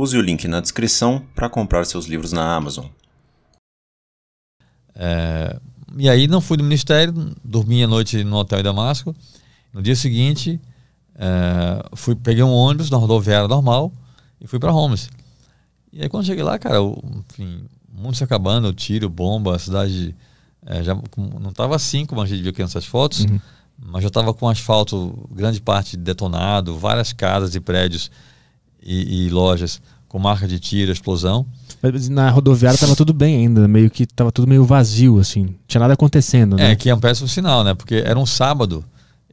Use o link na descrição para comprar seus livros na Amazon. E aí não fui do ministério, dormi a noite no hotel em Damasco. No dia seguinte, peguei um ônibus na rodoviária normal e fui para Homs. E aí quando cheguei lá, cara, enfim, o mundo se acabando, tiro, bomba, a cidade já não estava assim como a gente viu aqui nessas fotos, mas já estava com asfalto, grande parte detonado, várias casas e prédios e lojas com marca de tiro, explosão. Mas na rodoviária estava tudo bem ainda, meio que estava tudo meio vazio, assim, não tinha nada acontecendo, né? Que é um péssimo sinal, né? Porque era um sábado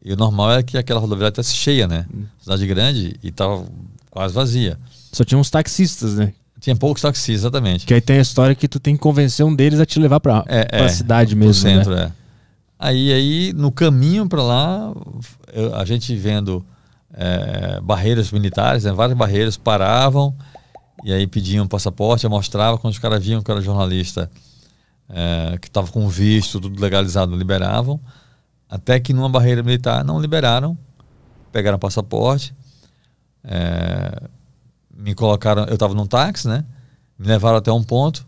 e o normal é que aquela rodoviária estivesse cheia, né? Cidade grande e estava quase vazia. Só tinha uns taxistas, né? Tinha poucos taxistas, exatamente. Que aí tem a história que tu tem que convencer um deles a te levar pra cidade mesmo, centro, né? Aí no caminho para lá, a gente vendo barreiras militares, né? Várias barreiras paravam e aí pediam passaporte, eu mostrava, quando os caras viam que eu era jornalista, que estava com visto, tudo legalizado, liberavam, até que numa barreira militar não liberaram, pegaram passaporte, me colocaram, eu estava num táxi, né? Me levaram até um ponto,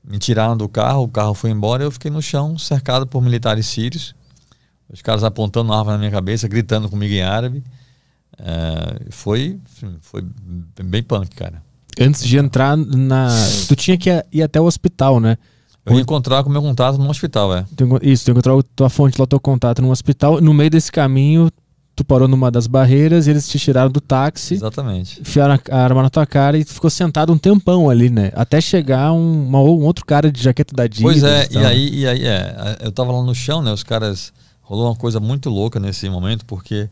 me tiraram do carro, o carro foi embora e eu fiquei no chão, cercado por militares sírios, os caras apontando arma na minha cabeça, gritando comigo em árabe. Foi bem punk, cara. Antes de entrar tu tinha que ir até o hospital, né? Eu ia encontrar com o meu contato no hospital, Isso, tu encontrou a tua fonte lá, o teu contato no hospital. No meio desse caminho, tu parou numa das barreiras, eles te tiraram do táxi. Exatamente. Enfiaram a arma na tua cara e tu ficou sentado um tempão ali, né? Até chegar um outro cara de jaqueta da Adidas. Pois e aí eu tava lá no chão, né? Os caras... Rolou uma coisa muito louca nesse momento, porque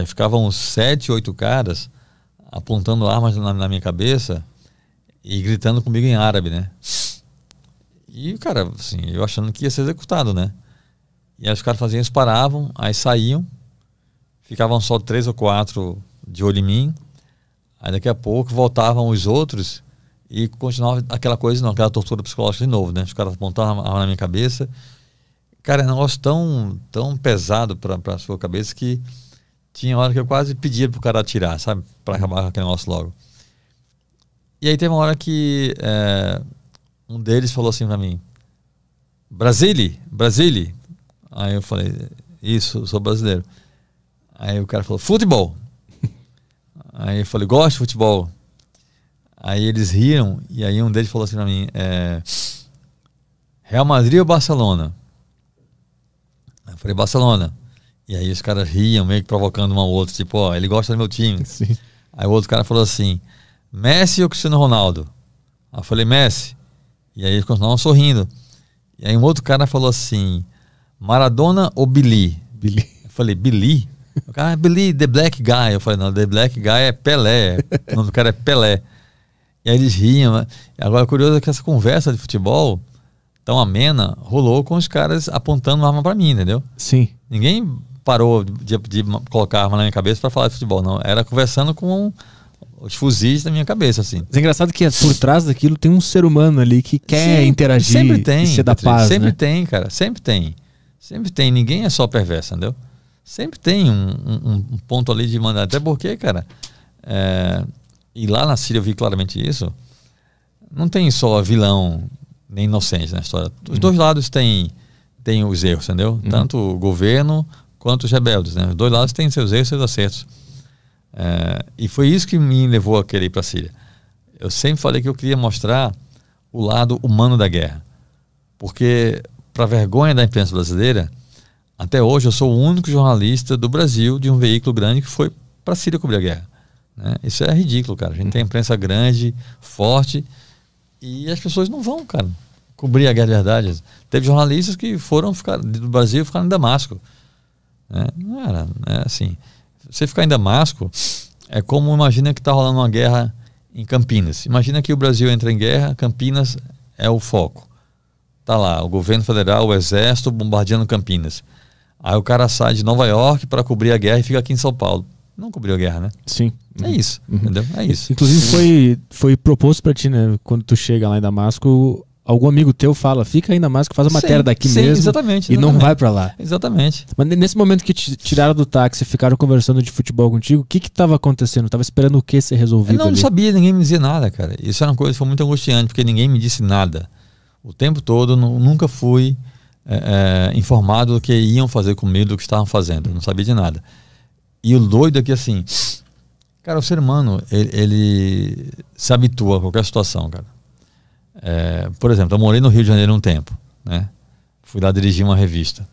ficavam 7, 8 caras apontando armas na minha cabeça e gritando comigo em árabe, né? E, cara, assim, eu achando que ia ser executado, né? E aí os caras faziam isso, paravam, aí saíam, ficavam só 3 ou 4 de olho em mim, aí daqui a pouco voltavam os outros e continuava aquela coisa, aquela tortura psicológica de novo, né? Os caras apontavam a arma na minha cabeça. Cara, é um negócio tão pesado para a sua cabeça que tinha hora que eu quase pedia pro cara atirar, sabe? Para acabar com aquele negócio logo. E aí teve uma hora que um deles falou assim para mim: Brasília. Aí eu falei: isso, eu sou brasileiro. Aí o cara falou: futebol. Aí eu falei: gosto de futebol. Aí eles riram e aí um deles falou assim para mim: Real Madrid ou Barcelona? Eu falei: Barcelona. E aí os caras riam, meio que provocando um ao outro, tipo, ele gosta do meu time. Sim. Aí o outro cara falou assim: Messi ou Cristiano Ronaldo? Aí eu falei: Messi. E aí eles continuavam sorrindo. E aí um outro cara falou assim: Maradona ou Billy? Eu falei: Billy? O cara: Billy, the black guy. Eu falei: não, the black guy é Pelé. O nome do cara é Pelé. E aí eles riam. Né? Agora, curioso é que essa conversa de futebol tão amena rolou com os caras apontando arma pra mim, entendeu? Sim. Ninguém parou de colocar arma na minha cabeça para falar de futebol, não. Era conversando com os fuzis da minha cabeça, assim. Mas é engraçado que por trás daquilo tem um ser humano ali que quer interagir, sempre tem, e ser da paz, sempre né? tem, cara, sempre tem. Sempre tem, ninguém é só perverso, entendeu? Sempre tem um ponto ali de mandar. Até porque, cara, e lá na Síria eu vi claramente isso, não tem só vilão nem inocente na história. Os dois lados têm os erros, entendeu? Tanto o governo quanto os rebeldes, né? Os dois lados têm seus erros e seus acertos. E foi isso que me levou a querer ir para a Síria. Eu sempre falei que eu queria mostrar o lado humano da guerra. Porque, para vergonha da imprensa brasileira, até hoje eu sou o único jornalista do Brasil de um veículo grande que foi para a Síria cobrir a guerra. Né? Isso é ridículo, cara. A gente tem imprensa grande, forte, e as pessoas não vão, cara, cobrir a guerra de verdade. Teve jornalistas que foram do Brasil e ficaram em Damasco. Não era, assim. Você ficar em Damasco é como imagina que está rolando uma guerra em Campinas. Imagina que o Brasil entra em guerra, Campinas é o foco. Tá lá, o governo federal, o exército bombardeando Campinas. Aí o cara sai de Nova York para cobrir a guerra e fica aqui em São Paulo. Não cobriu a guerra, né? Sim. É isso, entendeu? É isso. Inclusive foi proposto para ti, né? Quando tu chega lá em Damasco, algum amigo teu fala, fica ainda mais que faz a matéria daqui mesmo. Exatamente. E não vai pra lá. Exatamente. Mas nesse momento que te tiraram do táxi e ficaram conversando de futebol contigo, o que tava acontecendo? Tava esperando o que ser resolvido? Eu não sabia, ninguém me dizia nada, cara. Isso era uma coisa que foi muito angustiante, porque ninguém me disse nada. O tempo todo, nunca fui informado do que iam fazer comigo, do que estavam fazendo. Eu não sabia de nada. E o doido é que, assim, cara, o ser humano, ele se habitua a qualquer situação, cara. Por exemplo, eu morei no Rio de Janeiro um tempo, né? Fui lá dirigir uma revista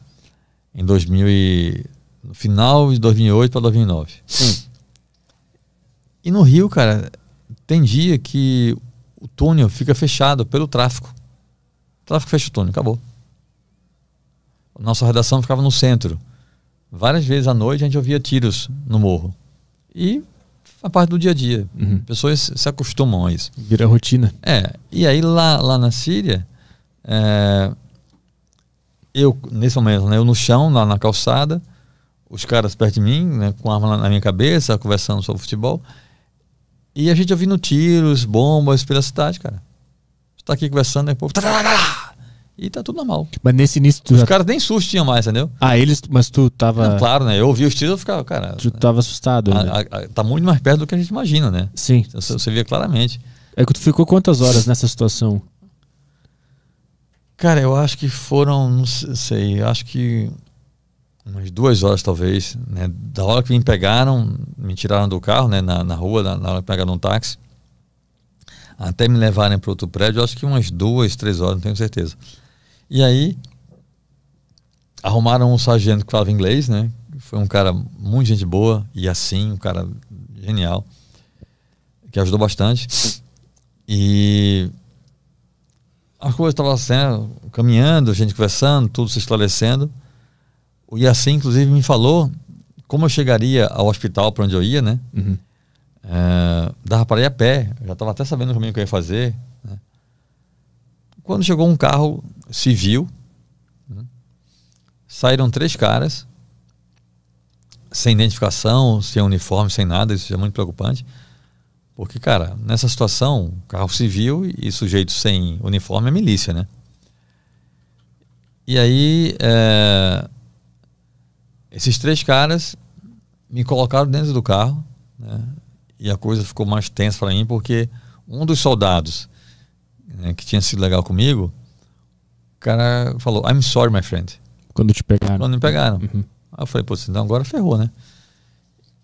em no final de 2008 para 2009. E no Rio, cara, tem dia que o túnel fica fechado pelo tráfico. O tráfico fecha o túnel, acabou. Nossa redação ficava no centro. Várias vezes à noite a gente ouvia tiros no morro. E a parte do dia a dia. Pessoas se acostumam a isso. Vira rotina. E aí lá na Síria, eu, nesse momento, né, eu no chão, lá na calçada, os caras perto de mim, né, com a arma na minha cabeça, conversando sobre futebol, e a gente ouvindo tiros, bombas pela cidade, cara. Você tá aqui conversando, né, povo, e tá tudo normal. Mas nesse início os caras nem susto tinham mais, entendeu? Mas tu tava... Não, claro, né? Eu ouvi os tiros e eu ficava, cara... Tu tava assustado, né? Tá muito mais perto do que a gente imagina, né? Sim. Você via claramente. É que tu ficou quantas horas nessa situação? Cara, eu acho que foram, não sei, acho que umas 2 horas talvez, né? Da hora que me pegaram, me tiraram do carro, né? Na rua, na hora que pegaram um táxi, até me levarem para outro prédio, acho que umas 2, 3 horas, não tenho certeza. E aí, arrumaram um sargento que falava inglês, né? Foi um cara muito gente boa, e assim, um cara genial, que ajudou bastante. E a coisa estava assim, caminhando, a gente conversando, tudo se esclarecendo. O Yassin, inclusive, me falou como eu chegaria ao hospital para onde eu ia, né? Dava para ir a pé, eu já estava até sabendo o caminho que eu ia fazer, né? Quando chegou um carro civil, né? Saíram 3 caras, sem identificação, sem uniforme, sem nada. Isso é muito preocupante. Porque, cara, nessa situação, carro civil e sujeito sem uniforme é milícia, né? E aí, esses 3 caras me colocaram dentro do carro, né? E a coisa ficou mais tensa para mim, porque um dos soldados, né, que tinha sido legal comigo, o cara falou, I'm sorry, my friend. Quando te pegaram. Quando me pegaram. Aí eu falei, pô, então agora ferrou, né?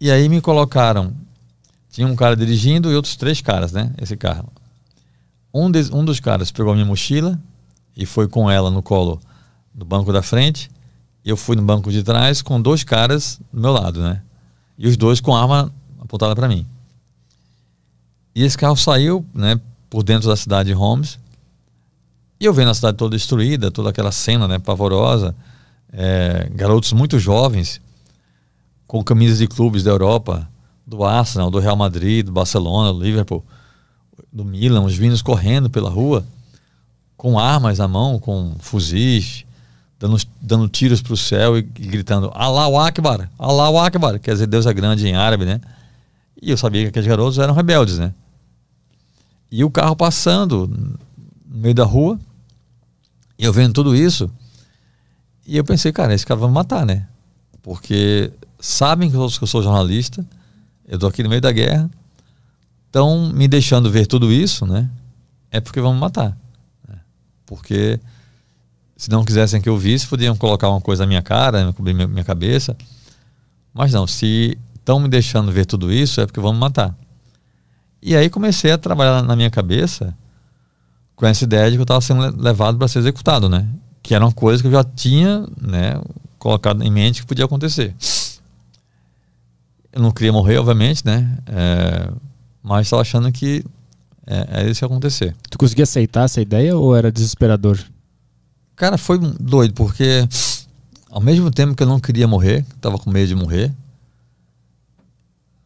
E aí me colocaram, tinha um cara dirigindo e outros 3 caras, né? Esse carro. Um dos caras pegou a minha mochila e foi com ela no colo do banco da frente. Eu fui no banco de trás com 2 caras do meu lado, né? E os 2 com a arma apontada para mim. E esse carro saiu, né, por dentro da cidade de Homs. E eu vendo a cidade toda destruída, toda aquela cena, né, pavorosa. Garotos muito jovens, com camisas de clubes da Europa, do Arsenal, do Real Madrid, do Barcelona, do Liverpool, do Milan, os vinhos correndo pela rua, com armas na mão, com fuzis, dando tiros para o céu e gritando Allahu Akbar, Allahu Akbar, quer dizer, Deus é grande em árabe, né? E eu sabia que aqueles garotos eram rebeldes, né? E o carro passando no meio da rua, e eu vendo tudo isso, e eu pensei, cara, esse cara vai me matar, né? Porque sabem que eu sou jornalista, eu tô aqui no meio da guerra, estão me deixando ver tudo isso, né? É porque vão me matar, né? Porque se não quisessem que eu visse, podiam colocar uma coisa na minha cara, cobrir minha cabeça. Mas não, se estão me deixando ver tudo isso, é porque vão me matar. E aí comecei a trabalhar na minha cabeça com essa ideia de que eu estava sendo levado para ser executado, né? Que era uma coisa que eu já tinha, né, colocado em mente que podia acontecer. Eu não queria morrer, obviamente, né? Mas estava achando que é isso que ia acontecer. Tu conseguia aceitar essa ideia ou era desesperador? Cara, foi doido, porque ao mesmo tempo que eu não queria morrer, estava com medo de morrer,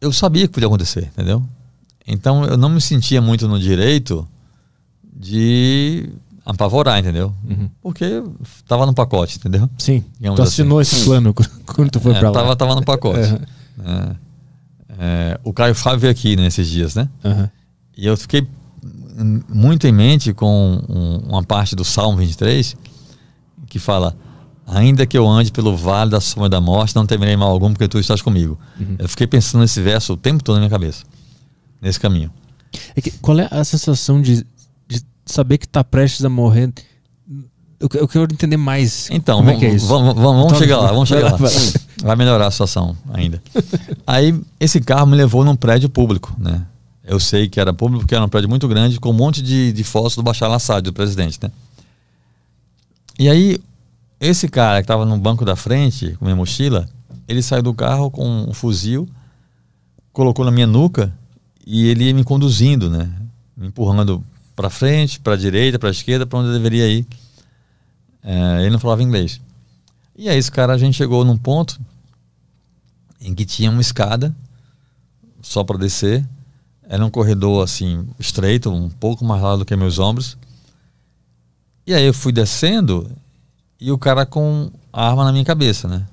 eu sabia que podia acontecer, entendeu? Então eu não me sentia muito no direito de apavorar, entendeu? Porque estava no pacote, entendeu? Sim, digamos tu assinou assim. Esse plano quando tu foi pra lá. Tava no pacote. O Caio Fábio veio aqui nesses dias, né? E eu fiquei muito em mente com uma parte do Salmo 23 que fala: ainda que eu ande pelo vale da sombra da morte, não temerei mal algum, porque tu estás comigo. Eu fiquei pensando nesse verso o tempo todo na minha cabeça, nesse caminho. Qual é a sensação de saber que está prestes a morrer? Eu quero entender mais. Então, como é que é isso? Vamos chegar lá, Vai melhorar a situação ainda. Aí, esse carro me levou num prédio público, né? Eu sei que era público porque era um prédio muito grande, com um monte de fotos do Bashar al-Assad, do presidente, né? E aí, esse cara que estava no banco da frente, com minha mochila, ele saiu do carro com um fuzil, colocou na minha nuca e ele ia me conduzindo, né? Me empurrando para frente, para a direita, para a esquerda, para onde eu deveria ir. Ele não falava inglês. E aí a gente chegou num ponto em que tinha uma escada só para descer. Era um corredor assim estreito, um pouco mais largo do que meus ombros. E aí eu fui descendo e o cara com a arma na minha cabeça, né?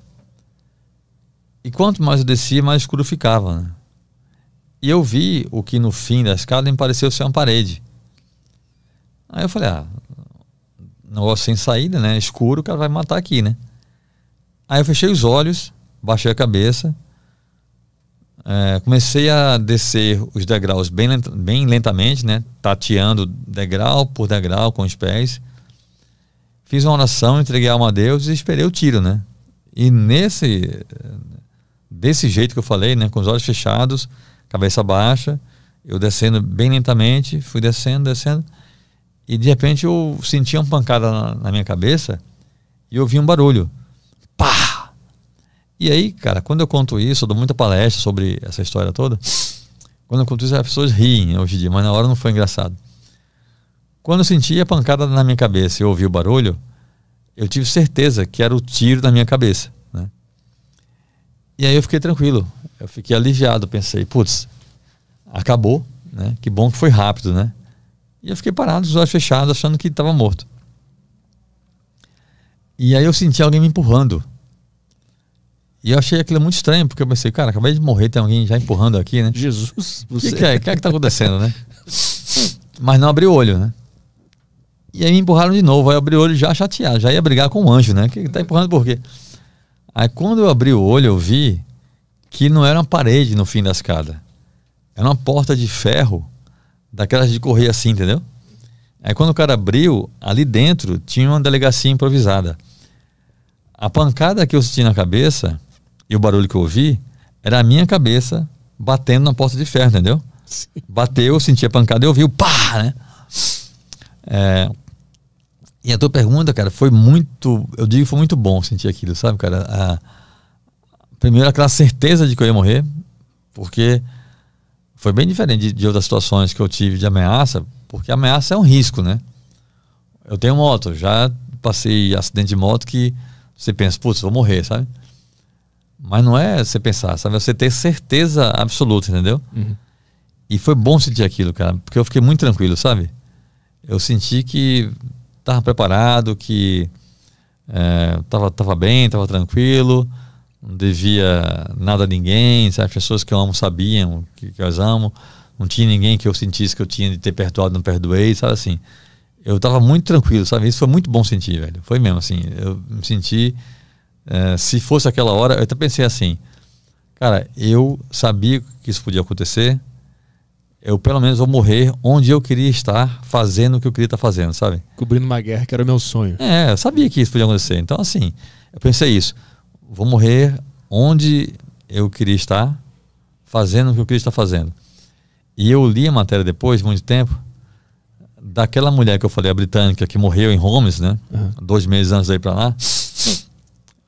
E quanto mais eu descia, mais escuro ficava, né? E eu vi o que no fim da escada me pareceu ser uma parede. Aí eu falei, negócio sem saída, né? Escuro, o cara vai me matar aqui, né? Aí eu fechei os olhos, baixei a cabeça, comecei a descer os degraus bem lentamente, né? Tateando degrau por degrau com os pés. Fiz uma oração, entreguei a alma a Deus e esperei o tiro, né? E desse jeito que eu falei, né? Com os olhos fechados, cabeça baixa, eu descendo bem lentamente, fui descendo. E de repente eu senti uma pancada na minha cabeça e eu ouvi um barulho. Pá! E aí, cara, quando eu conto isso, eu dou muita palestra sobre essa história toda. Quando eu conto isso, as pessoas riem, né, hoje em dia, mas na hora não foi engraçado. Quando eu senti a pancada na minha cabeça e ouvi o barulho, eu tive certeza que era o tiro na minha cabeça, né? E aí eu fiquei tranquilo, eu fiquei aliviado, pensei, putz, acabou, né? Que bom que foi rápido, né? E eu fiquei parado, os olhos fechados, achando que estava morto. E aí eu senti alguém me empurrando. E eu achei aquilo muito estranho, porque eu pensei, cara, acabei de morrer, tem alguém já empurrando aqui, né? Jesus, O que é que tá acontecendo, né? Mas não abri o olho, né? E aí me empurraram de novo, aí eu abri o olho já chateado, já ia brigar com o anjo, né? Que tá empurrando por quê? Aí quando eu abri o olho, eu vi que não era uma parede no fim da escada. Era uma porta de ferro, daquelas de correr assim, entendeu? Aí quando o cara abriu, ali dentro tinha uma delegacia improvisada. A pancada que eu senti na cabeça e o barulho que eu ouvi era a minha cabeça batendo na porta de ferro, entendeu? Sim. Bateu, eu senti a pancada e eu ouvi o pá, né? E a tua pergunta, cara, foi muito, eu digo que foi muito bom sentir aquilo, sabe, cara? Primeiro aquela certeza de que eu ia morrer, porque foi bem diferente de outras situações que eu tive de ameaça, porque ameaça é um risco, né? Eu tenho moto, já passei acidente de moto que você pensa, putz, vou morrer, sabe? Mas não é você pensar, sabe? Você ter certeza absoluta, entendeu? Uhum. E foi bom sentir aquilo, cara, porque eu fiquei muito tranquilo, sabe? Eu senti que estava preparado, que tava bem, tava tranquilo, não devia nada a ninguém, sabe? As pessoas que eu amo sabiam que eu as amo, não tinha ninguém que eu sentisse que eu tinha de ter perdoado, não perdoei, sabe assim? Eu tava muito tranquilo, sabe? Isso foi muito bom sentir, velho. Foi mesmo, assim, eu me senti, se fosse aquela hora, eu até pensei assim, cara, eu sabia que isso podia acontecer, eu pelo menos vou morrer onde eu queria estar, fazendo o que eu queria estar fazendo, sabe? Cobrindo uma guerra que era o meu sonho. Eu sabia que isso podia acontecer. Então, assim, eu pensei isso. Vou morrer onde eu queria estar, fazendo o que eu queria estar fazendo. E eu li a matéria depois, muito tempo, daquela mulher que eu falei, a britânica, que morreu em Homs, né? Uhum. 2 meses antes de ir pra lá.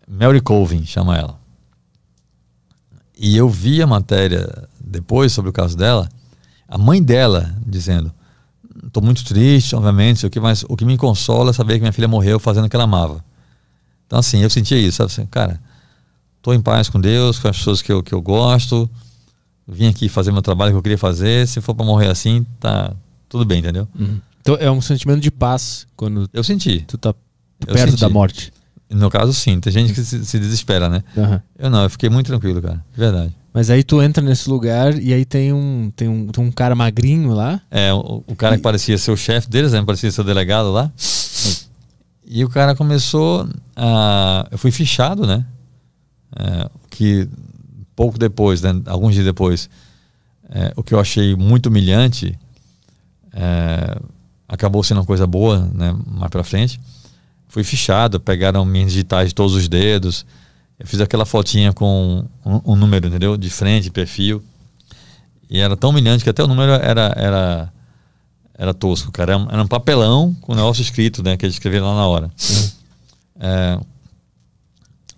Mary Colvin, chama ela. E eu vi a matéria depois sobre o caso dela, a mãe dela dizendo, estou muito triste, obviamente, mas o que me consola é saber que minha filha morreu fazendo o que ela amava. Então, assim, eu sentia isso, sabe assim, cara, estou em paz com Deus, com as pessoas que eu gosto, vim aqui fazer meu trabalho que eu queria fazer, se for para morrer assim, tá tudo bem, entendeu? Uhum. Então é um sentimento de paz quando eu senti. Tu tá perto da morte. No meu caso, sim. Tem gente que se desespera, né? Uhum. Eu não, eu fiquei muito tranquilo, cara, de verdade. Mas aí tu entra nesse lugar e aí tem um cara magrinho lá. O cara que parecia ser o chefe deles, né? Parecia ser o delegado lá. E o cara começou a... Eu fui fichado, né? Que pouco depois, né? Alguns dias depois, o que eu achei muito humilhante acabou sendo uma coisa boa, né? Mais pra frente. Fui fichado, pegaram minhas digitais de todos os dedos. Eu fiz aquela fotinha com um número, entendeu? De frente, perfil. E era tão humilhante que até o número era tosco, cara. Era um papelão com o negócio escrito, né? Que eles escreveram lá na hora.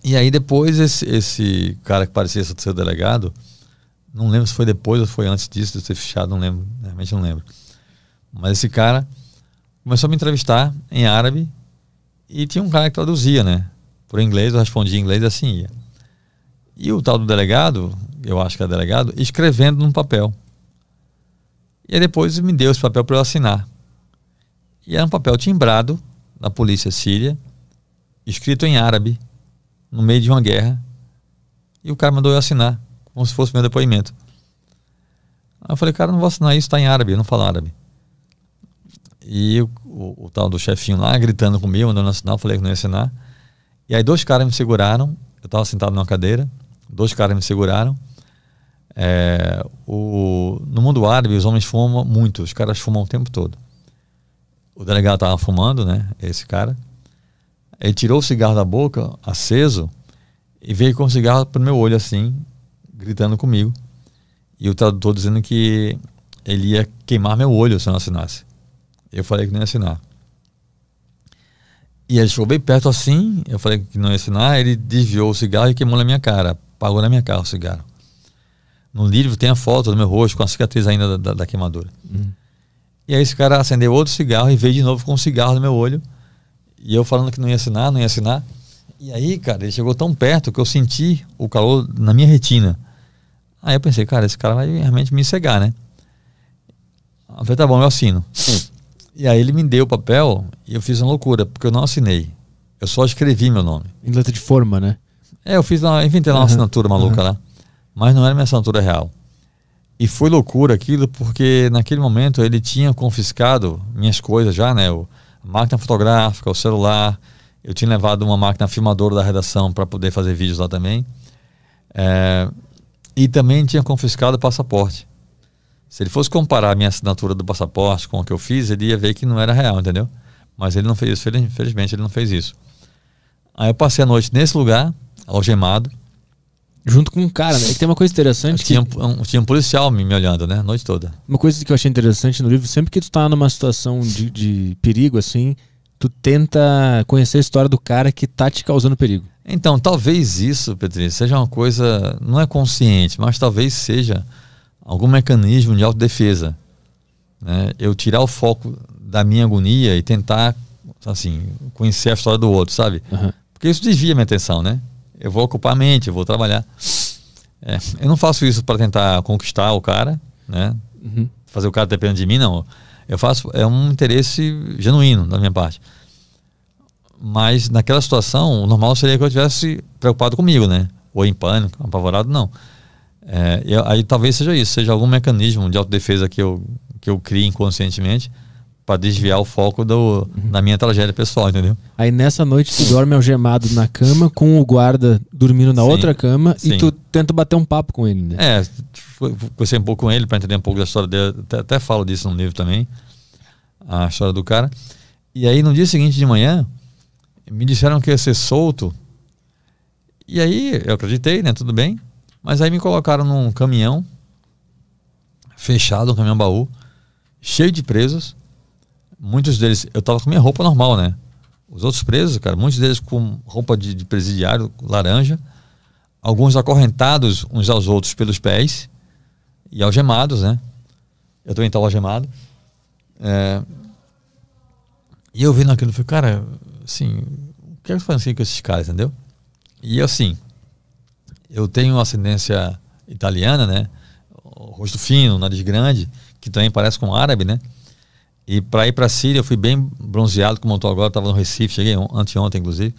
E aí depois esse cara que parecia ser o delegado, não lembro se foi depois ou foi antes disso, de ser fichado, não lembro. Realmente não lembro. Mas esse cara começou a me entrevistar em árabe e tinha um cara que traduzia, né? Por inglês, eu respondia em inglês e assim ia. E o tal do delegado, eu acho que é delegado, escrevendo num papel. E aí depois me deu esse papel para eu assinar. E era um papel timbrado da polícia síria, escrito em árabe, no meio de uma guerra. E o cara mandou eu assinar, como se fosse meu depoimento. Aí eu falei, cara, não vou assinar isso, tá em árabe, eu não falo árabe. E o tal do chefinho lá, gritando comigo, mandando assinar, eu falei que não ia assinar. E aí 2 caras me seguraram, eu estava sentado numa cadeira, 2 caras me seguraram. No mundo árabe os homens fumam muito, os caras fumam o tempo todo. O delegado estava fumando, né, esse cara. Ele tirou o cigarro da boca, aceso, e veio com o cigarro pro meu olho assim, gritando comigo. E o tradutor dizendo que ele ia queimar meu olho se eu não assinasse. Eu falei que não ia assinar. E ele chegou bem perto assim, eu falei que não ia assinar, ele desviou o cigarro e queimou na minha cara, apagou na minha cara o cigarro. No livro tem a foto do meu rosto com a cicatriz ainda da queimadura. E aí esse cara acendeu outro cigarro e veio de novo com um cigarro no meu olho, e eu falando que não ia assinar, não ia assinar. E aí, cara, ele chegou tão perto que eu senti o calor na minha retina. Aí eu pensei, cara, esse cara vai realmente me cegar, né? Eu falei, tá bom, eu assino. E aí ele me deu o papel e eu fiz uma loucura, porque eu não assinei. Eu só escrevi meu nome. Em letra de forma, né? Eu inventei lá uma assinatura maluca lá. Mas não era minha assinatura real. E foi loucura aquilo, porque naquele momento ele tinha confiscado minhas coisas já, né? A máquina fotográfica, o celular. Eu tinha levado uma máquina filmadora da redação para poder fazer vídeos lá também. E também tinha confiscado o passaporte. Se ele fosse comparar a minha assinatura do passaporte com o que eu fiz, ele ia ver que não era real, entendeu? Mas ele não fez isso, infelizmente ele não fez isso. Aí eu passei a noite nesse lugar, algemado. Junto com um cara, né? E tem uma coisa interessante. Tinha um policial me olhando, né? A noite toda. Uma coisa que eu achei interessante no livro, sempre que tu tá numa situação de perigo, assim, tu tenta conhecer a história do cara que tá te causando perigo. Então, talvez isso, Petri, seja uma coisa, não é consciente, mas talvez seja algum mecanismo de autodefesa, né? Eu tirar o foco da minha agonia e tentar, assim, conhecer a história do outro, sabe? Porque isso desvia minha atenção, né? Eu vou ocupar a mente, eu vou trabalhar. Eu não faço isso para tentar conquistar o cara, né? Fazer o cara ter pena de mim, não. Eu faço, é um interesse genuíno da minha parte. Mas naquela situação, o normal seria que eu estivesse preocupado comigo, né? Ou em pânico, apavorado, não. Aí talvez seja isso, seja algum mecanismo de autodefesa que eu crie inconscientemente para desviar o foco da minha tragédia pessoal, entendeu? Aí nessa noite tu dorme algemado na cama, com o guarda dormindo na outra cama, e tu tenta bater um papo com ele, né? Conversei um pouco com ele para entender um pouco da história dele, até falo disso no livro também, a história do cara. E aí no dia seguinte de manhã, me disseram que ia ser solto, e aí eu acreditei, né, tudo bem, mas aí me colocaram num caminhão fechado, um caminhão-baú, cheio de presos. Muitos deles, eu tava com minha roupa normal, né? Os outros presos, cara, muitos deles com roupa de presidiário laranja, alguns acorrentados uns aos outros pelos pés e algemados, né? Eu também estava algemado. E eu vendo aquilo, falei, cara, assim, o que é que eu faço assim com esses caras, entendeu? E assim, eu tenho ascendência italiana, né? O rosto fino, nariz grande, que também parece com árabe, né? E para ir para a Síria eu fui bem bronzeado, como eu estou agora, estava no Recife, cheguei anteontem inclusive.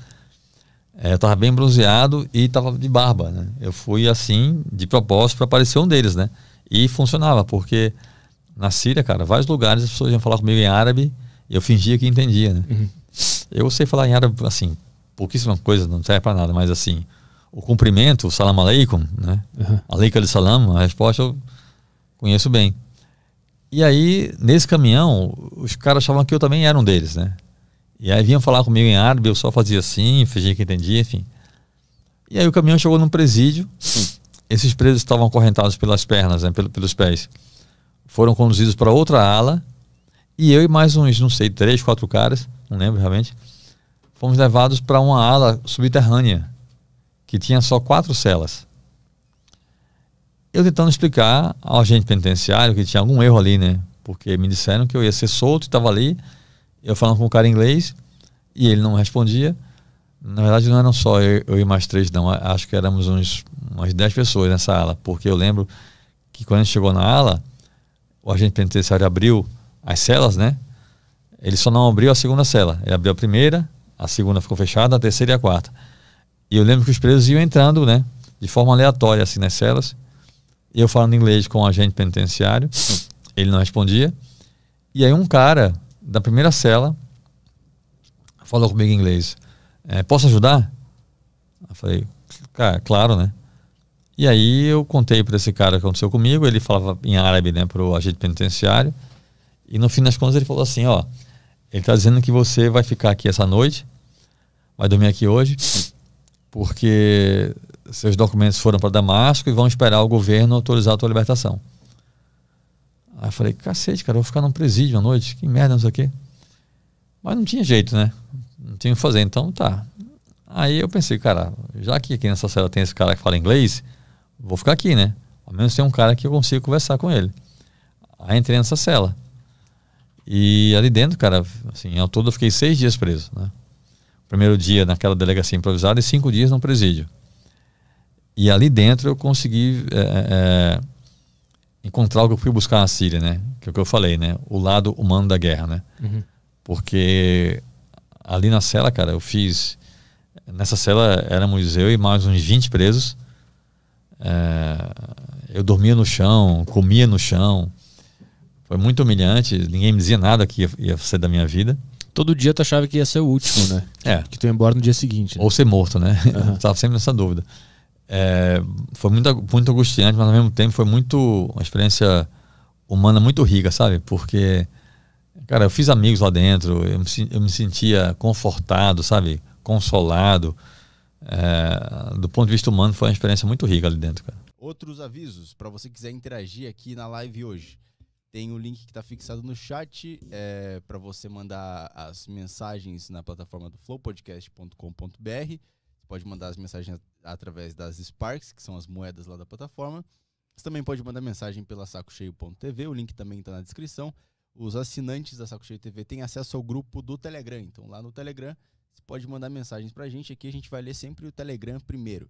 Eu tava bem bronzeado e tava de barba, né? Eu fui assim, de propósito, para parecer um deles, né? E funcionava, porque na Síria, cara, vários lugares as pessoas iam falar comigo em árabe e eu fingia que entendia, né? Uhum. Eu sei falar em árabe, assim, pouquíssima coisa, não serve para nada, mas assim, o cumprimento, o salam aleikum, né? Uhum. Aleikum salam, a resposta eu conheço bem. E aí, nesse caminhão, os caras achavam que eu também era um deles, né? E aí vinham falar comigo em árabe, eu só fazia assim, fingia que entendia, enfim. E aí o caminhão chegou num presídio, esses presos estavam acorrentados pelas pernas, né, pelos pés. Foram conduzidos para outra ala, e eu e mais uns, não sei, 3, 4 caras, não lembro realmente, fomos levados para uma ala subterrânea, que tinha só 4 celas. Eu tentando explicar ao agente penitenciário que tinha algum erro ali, né? Porque me disseram que eu ia ser solto e estava ali, eu falando com o cara em inglês, e ele não respondia. Na verdade não eram só eu e mais 3 não, acho que éramos umas 10 pessoas nessa ala, porque eu lembro que quando a gente chegou na ala, o agente penitenciário abriu as celas, né? Ele só não abriu a segunda cela, ele abriu a primeira, a segunda ficou fechada, a terceira e a quarta. E eu lembro que os presos iam entrando, né, de forma aleatória assim nas celas, e eu falando inglês com o agente penitenciário, ele não respondia, e aí um cara da primeira cela falou comigo em inglês: posso ajudar? Eu falei, cara, claro, né? E aí eu contei para esse cara o que aconteceu comigo, ele falava em árabe, né, pro agente penitenciário, e no fim das contas ele falou assim, ó, ele tá dizendo que você vai ficar aqui essa noite, vai dormir aqui hoje, porque seus documentos foram para Damasco e vão esperar o governo autorizar a tua libertação. Aí eu falei, cacete, cara, eu vou ficar num presídio à noite, que merda, não sei o quê. Mas não tinha jeito, né? Não tinha o que fazer, então tá. Aí eu pensei, cara, já que aqui nessa cela tem esse cara que fala inglês, vou ficar aqui, né? Ao menos tem um cara que eu consigo conversar com ele. Aí entrei nessa cela. E ali dentro, cara, assim, ao todo eu fiquei 6 dias preso, né? Primeiro dia naquela delegacia improvisada e 5 dias no presídio. E ali dentro eu consegui encontrar o que eu fui buscar na Síria, né? Que é o que eu falei, né? O lado humano da guerra, né? Uhum. Porque ali na cela, cara, eu fiz... Nessa cela éramos eu e mais uns 20 presos. Eu dormia no chão, comia no chão. Foi muito humilhante, ninguém me dizia nada que ia ser da minha vida. Todo dia tu achava que ia ser o último, né? Que tu ia embora no dia seguinte. Né? Ou ser morto, né? Uhum. Eu tava sempre nessa dúvida. Foi muito angustiante, mas ao mesmo tempo foi uma experiência humana muito rica, sabe? Porque, cara, eu fiz amigos lá dentro, eu me sentia confortado, sabe? Consolado. Do ponto de vista humano, foi uma experiência muito rica ali dentro, cara. Outros avisos, para você quiser interagir aqui na live hoje. Tem o link que está fixado no chat para você mandar as mensagens na plataforma do flowpodcast.com.br. Você pode mandar as mensagens através das Sparks, que são as moedas lá da plataforma. Você também pode mandar mensagem pela sacocheio.tv, o link também está na descrição. Os assinantes da Saco Cheio TV têm acesso ao grupo do Telegram. Então lá no Telegram você pode mandar mensagens para a gente. Aqui a gente vai ler sempre o Telegram primeiro.